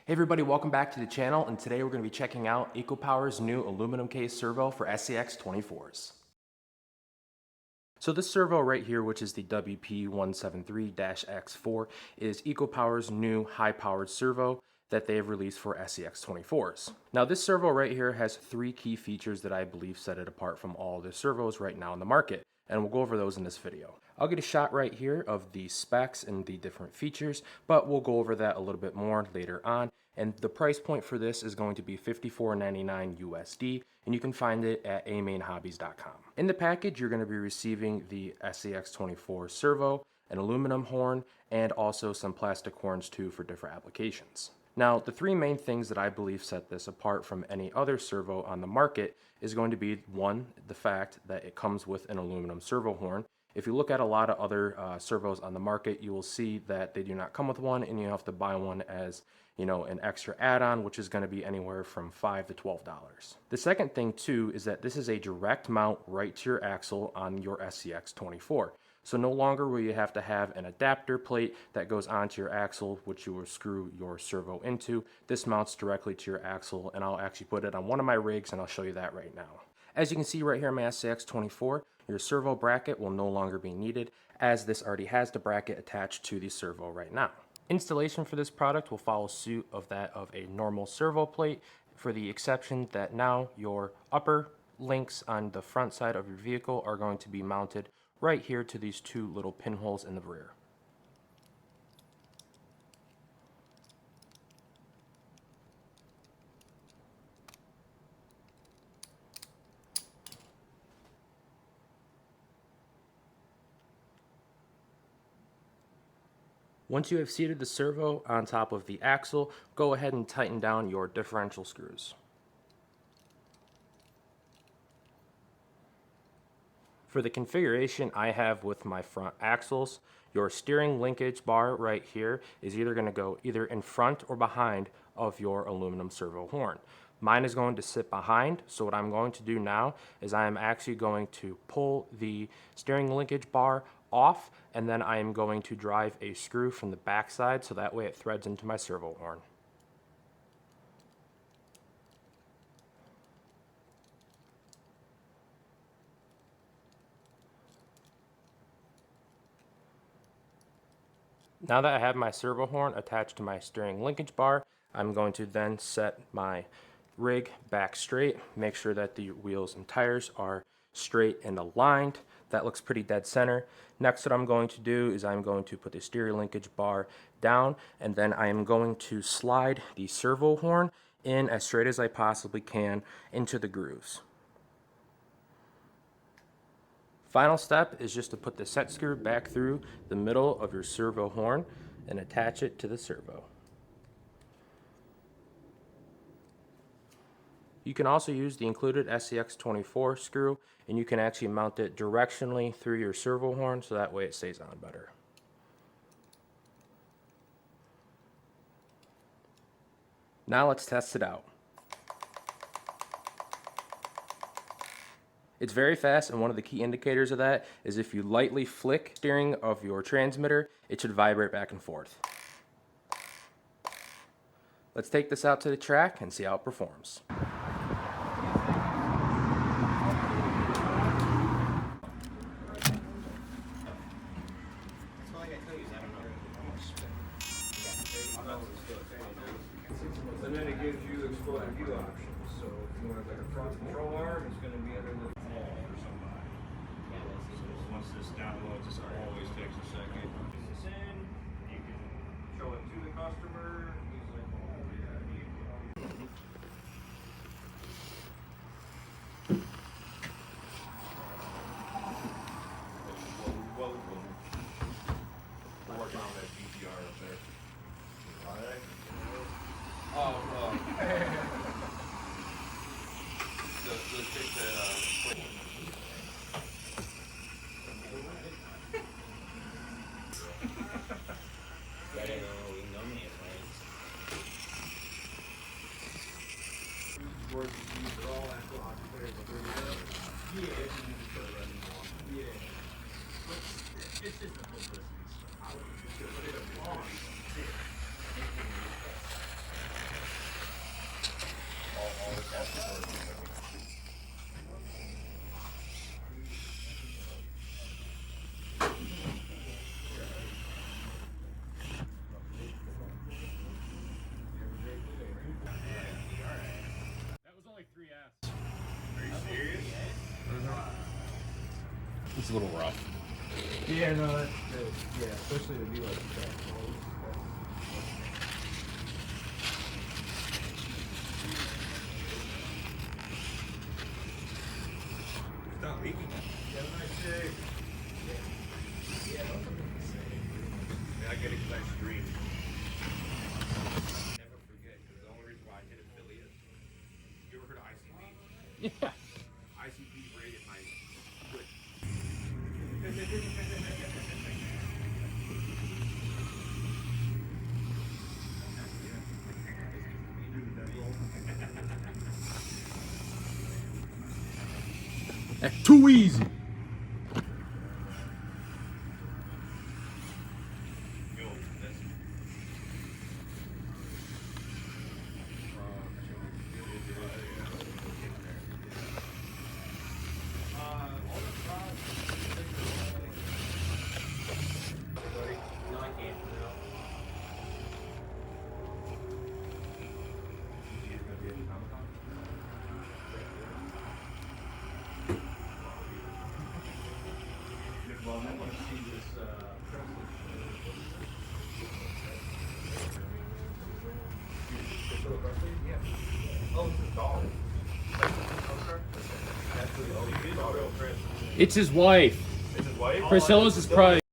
Hey everybody, welcome back to the channel, and today we're going to be checking out EcoPower's new aluminum case servo for SCX24s. So this servo right here, which is the WP173-X4, is EcoPower's new high-powered servo that they have released for SCX24s. Now this servo right here has three key features that I believe set it apart from all the servos right now in the market, and we'll go over those in this video. I'll get a shot right here of the specs and the different features, but we'll go over that a little bit more later on. And the price point for this is going to be $54.99 USD, and you can find it at amainhobbies.com. In the package, you're going to be receiving the SCX24 servo, an aluminum horn, and also some plastic horns too for different applications. Now, the three main things that I believe set this apart from any other servo on the market is going to be, one, the fact that it comes with an aluminum servo horn. If you look at a lot of other servos on the market, you will see that they do not come with one, and you have to buy one as, you know, an extra add-on, which is going to be anywhere from $5 to $12. The second thing too is that this is a direct mount right to your axle on your SCX24. So no longer will you have to have an adapter plate that goes onto your axle, which you will screw your servo into. This mounts directly to your axle, and I'll actually put it on one of my rigs, and I'll show you that right now. As you can see right here on my SCX24, your servo bracket will no longer be needed, as this already has the bracket attached to the servo right now. Installation for this product will follow suit of that of a normal servo plate, for the exception that now your upper links on the front side of your vehicle are going to be mounted right here to these two little pinholes in the rear. Once you have seated the servo on top of the axle, go ahead and tighten down your differential screws. For the configuration I have with my front axles, your steering linkage bar right here is either going to go either in front or behind of your aluminum servo horn. Mine is going to sit behind, so what I'm going to do now is I am actually going to pull the steering linkage bar off, and then I am going to drive a screw from the back side so that way it threads into my servo horn. Now that I have my servo horn attached to my steering linkage bar, I'm going to then set my rig back straight, make sure that the wheels and tires are straight and aligned. That looks pretty dead center. Next, what I'm going to do is I'm going to put the steering linkage bar down, and then I am going to slide the servo horn in as straight as I possibly can into the grooves. Final step is just to put the set screw back through the middle of your servo horn and attach it to the servo. You can also use the included SCX24 screw, and you can actually mount it directionally through your servo horn so that way it stays on better. Now let's test it out. It's very fast, and one of the key indicators of that is if you lightly flick steering of your transmitter, it should vibrate back and forth. Let's take this out to the track and see how it performs. And then it gives you exploded view options. So if you want like a front control arm, it's going to be under the wall for somebody. So once this downloads, this always takes a second. Put this in, you can show it to the customer. He's like, oh yeah, we're working on that GTR up there. Alright. It's just a publicity stuff. It's a little rough. Yeah, no, yeah, especially to be like that. It's not leaking. Yeah, nice day. Yeah, those are the same. Yeah, I get it because I stream. Never forget, because the only reason why I did affiliate. You ever heard of ICP? Yeah. ICP rated my Twitch. That's too easy. Yo, that's well, I want to see this yeah. Oh, this is dollars. It's his wife. It's his wife? Priscilla's is probably